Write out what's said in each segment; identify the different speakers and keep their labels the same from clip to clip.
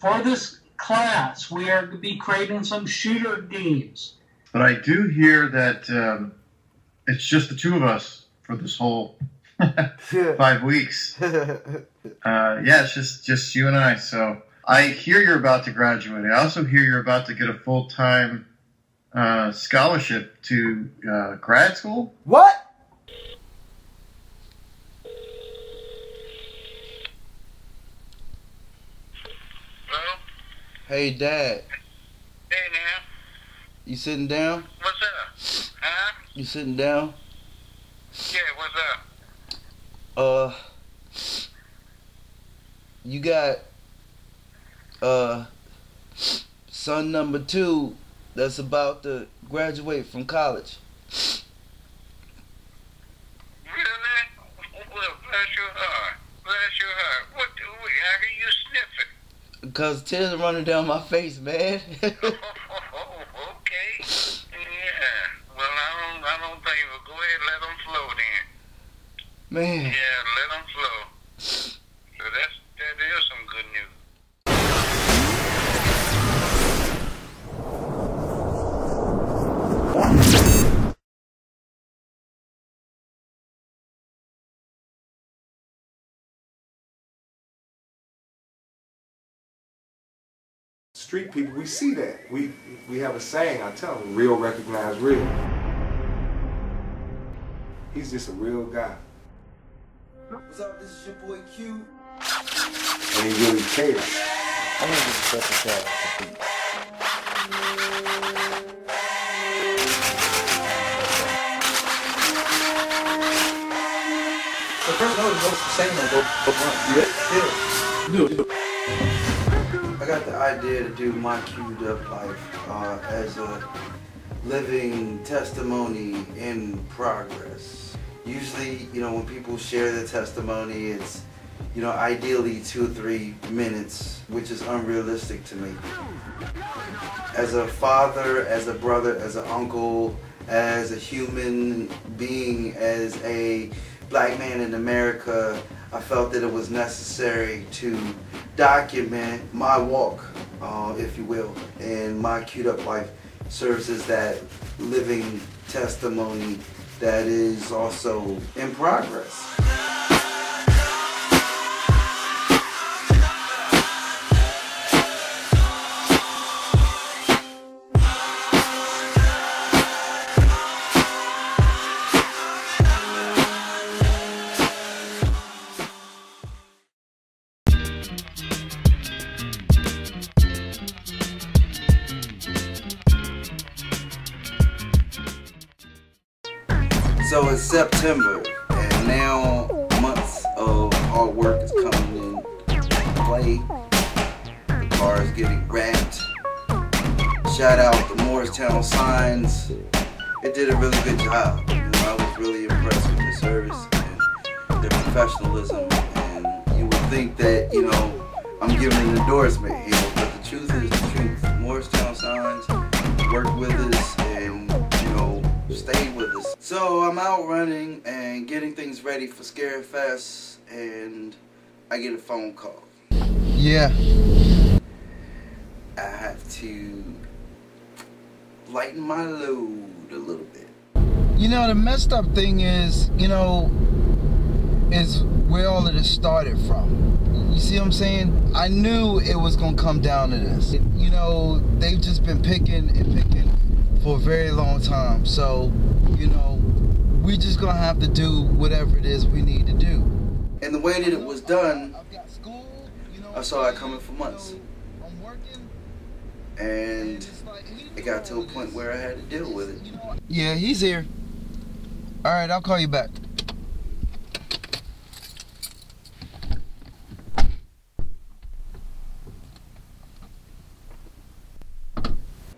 Speaker 1: For this class, we are going to be creating some shooter games.
Speaker 2: But I do hear that it's just the two of us for this whole 5 weeks. Yeah, it's just you and I. So I hear you're about to graduate. I also hear you're about to get a full-time scholarship to grad school.
Speaker 3: What?
Speaker 4: Hello?
Speaker 5: Hey, Dad.
Speaker 4: Hey, now.
Speaker 5: You sitting down?
Speaker 4: What's up? Huh?
Speaker 5: You sitting down?
Speaker 4: Yeah, what's up?
Speaker 5: You got son number 2 that's about to graduate from college.
Speaker 4: Really? Well, bless your heart. Bless your heart. What do we? How are you sniffing?
Speaker 5: Cause tears are running down my face, man.
Speaker 4: Okay. Yeah. Well, I don't think. Well, go ahead, let them flow then.
Speaker 5: Man.
Speaker 4: Yeah, let them flow. So that is some good news.
Speaker 3: Street people, we see that. We have a saying, I tell them, real recognize real. He's just a real guy.
Speaker 5: What's up? This is your boy Q.
Speaker 3: And he really cares.
Speaker 5: I'm gonna get a special shout out to Pete.
Speaker 6: The first note is the same on both.
Speaker 5: I got the idea to do my queued up life as a living testimony in progress. Usually, when people share their testimony, it's, ideally 2 or 3 minutes, which is unrealistic to me. As a father, as a brother, as an uncle, as a human being, as a black man in America, I felt that it was necessary to document my walk, if you will, and my queued up life serves as that living testimony that is also in progress. So it's September, and now months of hard work is coming in play. The car is getting wrapped. Shout out the Morristown Signs. It did a really good job. I was really impressed with the service and their professionalism. And you would think that, I'm giving an endorsement here, but the truth is the truth. Morristown Signs worked with us and, stayed with us. So I'm out running and getting things ready for Scare Fest, and I get a phone call. Yeah. I have to lighten my load a little bit.
Speaker 7: The messed up thing is, is where all of this started from. You see what I'm saying? I knew it was gonna come down to this. They've just been picking and picking for a very long time. So, we just gonna have to do whatever it is we need to do.
Speaker 5: And the way that it was done, I saw it coming for months. And it got to a point where I had to deal with it.
Speaker 7: Yeah, he's here. All right, I'll call you back.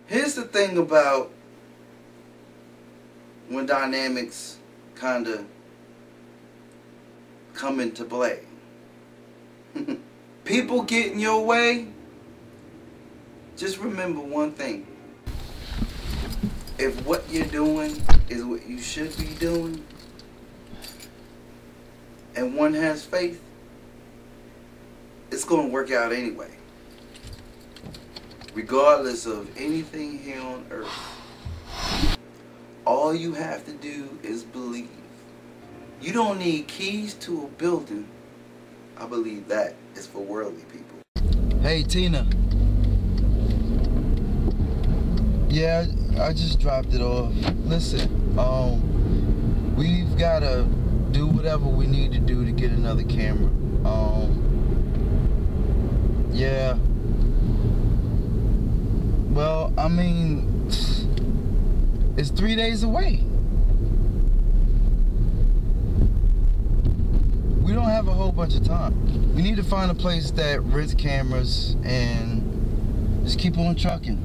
Speaker 5: Here's the thing about when dynamics kind of come into play. People get in your way, just remember one thing. If what you're doing is what you should be doing, and one has faith, it's going to work out anyway. regardless of anything here on earth, all you have to do is believe. You don't need keys to a building. I believe that is for worldly people.
Speaker 7: Hey, Tina. Yeah, I just dropped it off. Listen, we've got to do whatever we need to do to get another camera. Yeah. Well, I mean, it's 3 days away. We don't have a whole bunch of time. We need to find a place that rents cameras and just keep on trucking.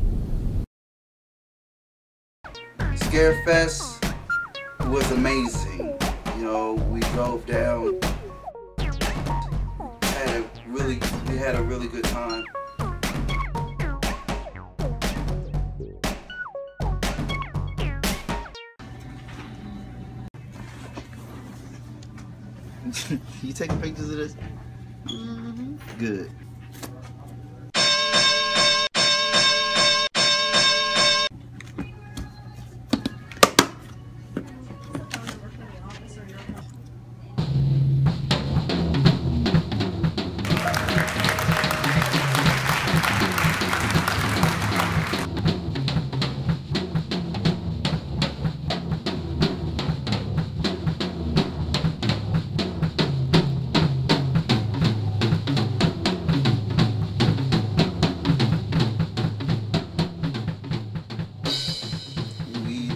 Speaker 5: Scarefest was amazing. You know, we drove down, we had a really good time. You taking pictures of this? Mm-hmm. Good.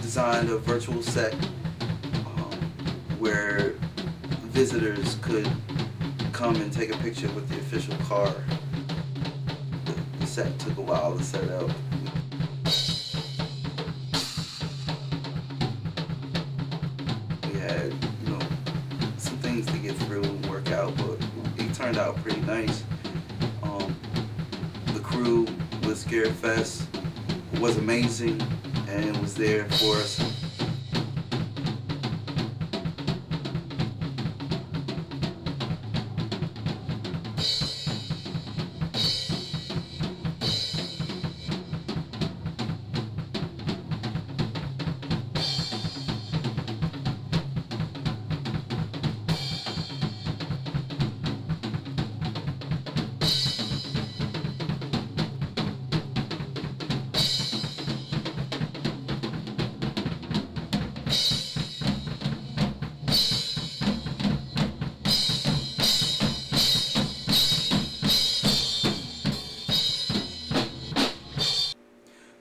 Speaker 5: Designed a virtual set where visitors could come and take a picture with the official car. The set took a while to set up. We had, you know, some things to get through and work out, but it turned out pretty nice. The crew with Scarefest was amazing and was there for us.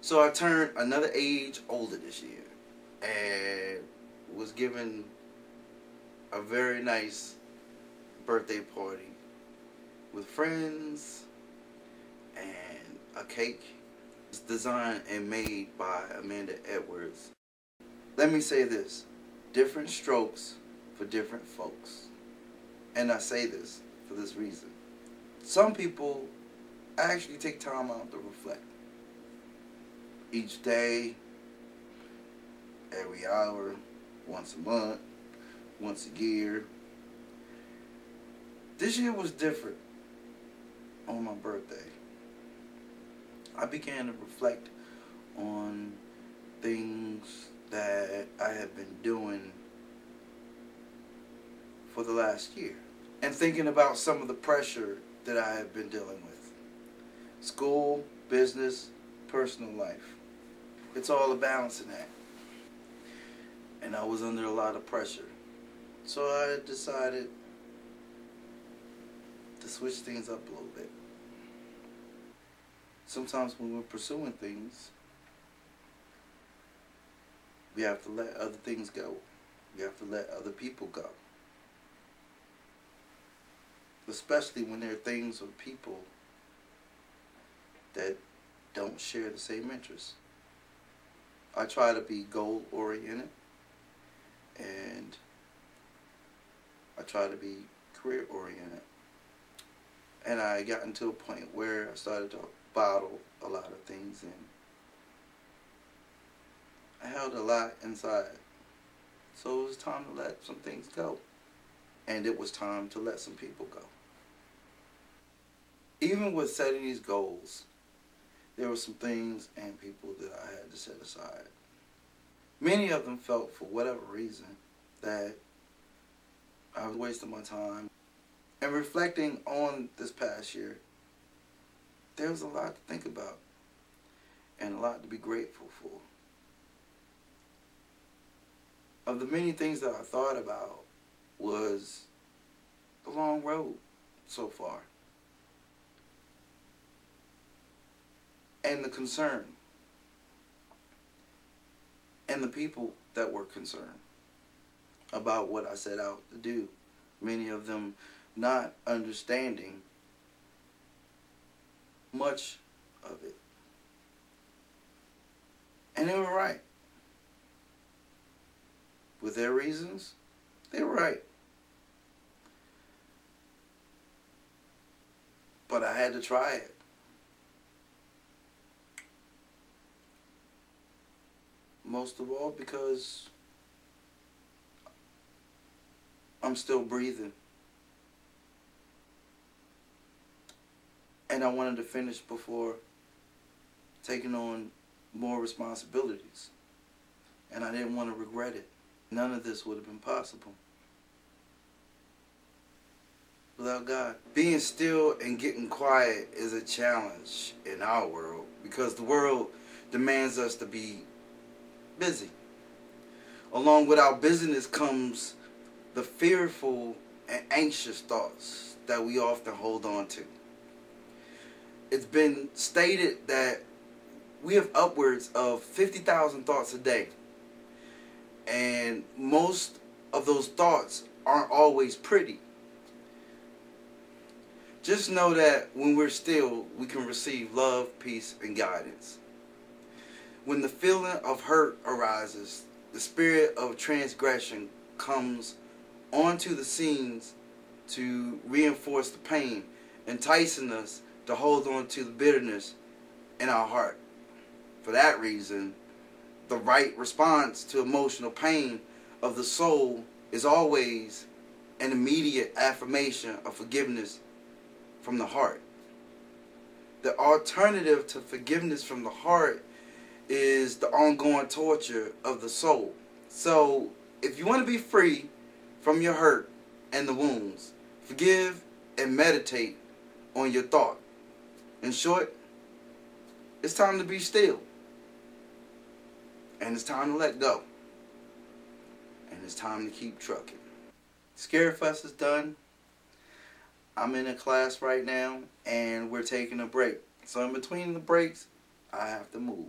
Speaker 5: So I turned another age older this year and was given a very nice birthday party with friends and a cake. It's designed and made by Amanda Edwards. Let me say this, different strokes for different folks. And I say this for this reason. Some people actually take time out to reflect. Each day, every hour, once a month, once a year. This year was different on my birthday. I began to reflect on things that I have been doing for the last year. And thinking about some of the pressure that I have been dealing with. School, business, personal life. It's all a balancing act. And I was under a lot of pressure. So I decided to switch things up a little bit. Sometimes when we're pursuing things, we have to let other things go. We have to let other people go. Especially when there are things or people that don't share the same interests. I try to be goal-oriented, and I try to be career-oriented. And I got into a point where I started to bottle a lot of things in. I held a lot inside. So it was time to let some things go. And it was time to let some people go. Even with setting these goals, there were some things and people that I had to set aside. Many of them felt, for whatever reason, that I was wasting my time. And reflecting on this past year, there was a lot to think about and a lot to be grateful for. Of the many things that I thought about was the long road so far. And the concern. And the people that were concerned about what I set out to do. Many of them not understanding much of it. And they were right. With their reasons, they were right. But I had to try it. Most of all because I'm still breathing. And I wanted to finish before taking on more responsibilities. And I didn't want to regret it. None of this would have been possible without God. Being still and getting quiet is a challenge in our world because the world demands us to be busy. Along with our busyness comes the fearful and anxious thoughts that we often hold on to. It's been stated that we have upwards of 50,000 thoughts a day. And most of those thoughts aren't always pretty. Just know that when we're still, we can receive love, peace, and guidance. When the feeling of hurt arises, the spirit of transgression comes onto the scenes to reinforce the pain, enticing us to hold on to the bitterness in our heart. For that reason, the right response to emotional pain of the soul is always an immediate affirmation of forgiveness from the heart. The alternative to forgiveness from the heart is the ongoing torture of the soul. So, if you want to be free from your hurt and the wounds, forgive and meditate on your thought. In short, it's time to be still. And it's time to let go. And it's time to keep trucking. Scary Fuss is done. I'm in a class right now, and we're taking a break. So in between the breaks, I have to move.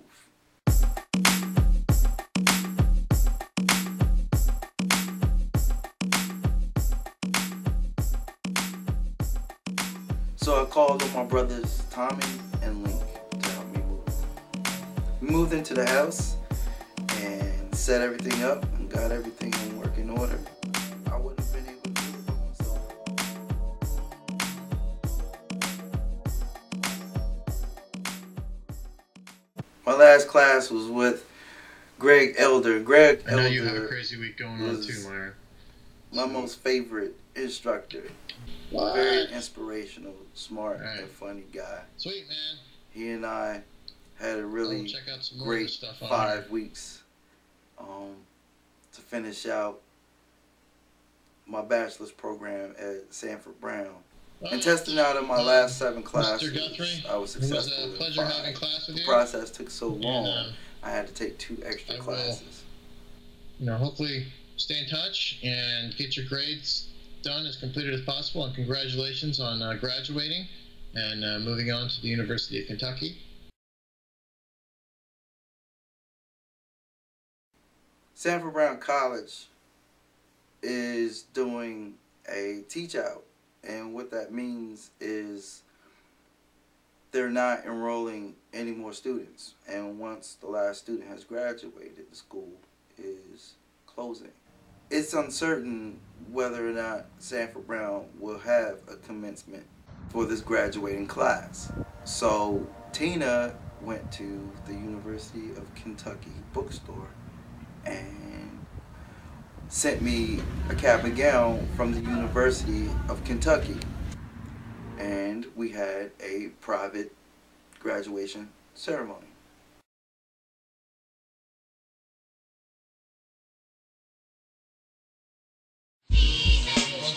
Speaker 5: So I called on my brothers Tommy and Link to help me move. We moved into the house and set everything up and got everything in working order. I wouldn't have been able to do it by myself. My last class was with Greg Elder. Greg Elder.
Speaker 2: I know you have a crazy week going on too, Meyer.
Speaker 5: My most favorite instructor.
Speaker 2: What?
Speaker 5: Very inspirational, smart,
Speaker 2: right.
Speaker 5: and funny guy.
Speaker 2: Sweet, man.
Speaker 5: He and I had a really
Speaker 2: check out some more
Speaker 5: great
Speaker 2: stuff on
Speaker 5: 5 weeks to finish out my bachelor's program at Sanford-Brown. And testing out of my last 7 classes, I was successful in 5.
Speaker 2: Having class with
Speaker 5: The
Speaker 2: you.
Speaker 5: process took so long, I had to take 2 extra classes.
Speaker 2: Hopefully stay in touch and get your grades done as completed as possible. And congratulations on graduating and moving on to the University of Kentucky.
Speaker 5: Sanford-Brown College is doing a teach out, and what that means is they're not enrolling any more students, and once the last student has graduated, the school is closing. It's uncertain whether or not Sanford-Brown will have a commencement for this graduating class. So Tina went to the University of Kentucky bookstore and sent me a cap and gown from the University of Kentucky. And we had a private graduation ceremony.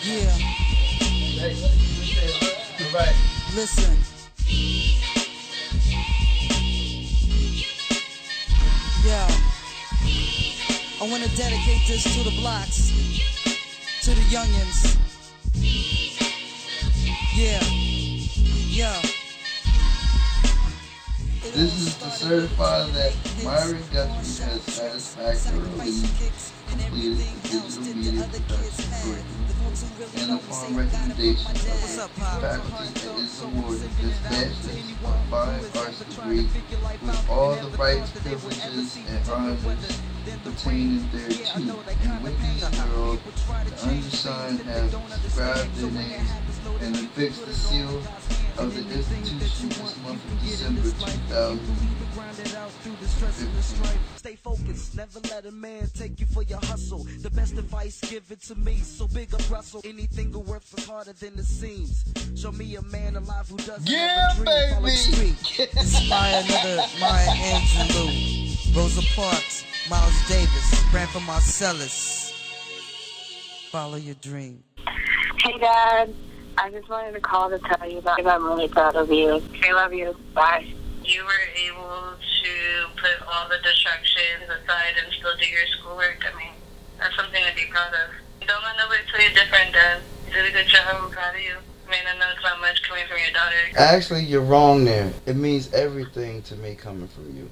Speaker 8: Yeah.
Speaker 2: Right.
Speaker 8: Listen. Yo. I want to dedicate this to the blocks, to the youngins. Yeah. Yo.
Speaker 7: This is to certify that Myron Guthrie has satisfactorily completed the digital media production curriculum, and upon recommendation of the faculty that is awarded this bachelor's of fine arts degree with all the rights, privileges, and honors pertaining thereto, and witness whereof the undersigned have subscribed their names and affixed the seal of the institution this month of December 2015.
Speaker 8: Stay focused, never let a man take you for your hustle. The best advice, give it to me. So big up Russell, anything that works is harder than it seems. Show me a man alive who doesn't have a dream. Follow the street. Inspire another Maya Angelou, Rosa Parks, Miles Davis, Branford Marcellus. Follow your dream.
Speaker 9: Hey, Dad. I just wanted to call to tell you that I'm really proud of you. I love you. Bye.
Speaker 4: You were able to put all the distractions aside and still do your schoolwork. I mean, that's something to be proud of. Don't let nobody tell you different, Dad. You did a good job. I'm proud of you. I mean, I know it's not much coming from your daughter.
Speaker 5: Actually, you're wrong there. It means everything to me coming from you.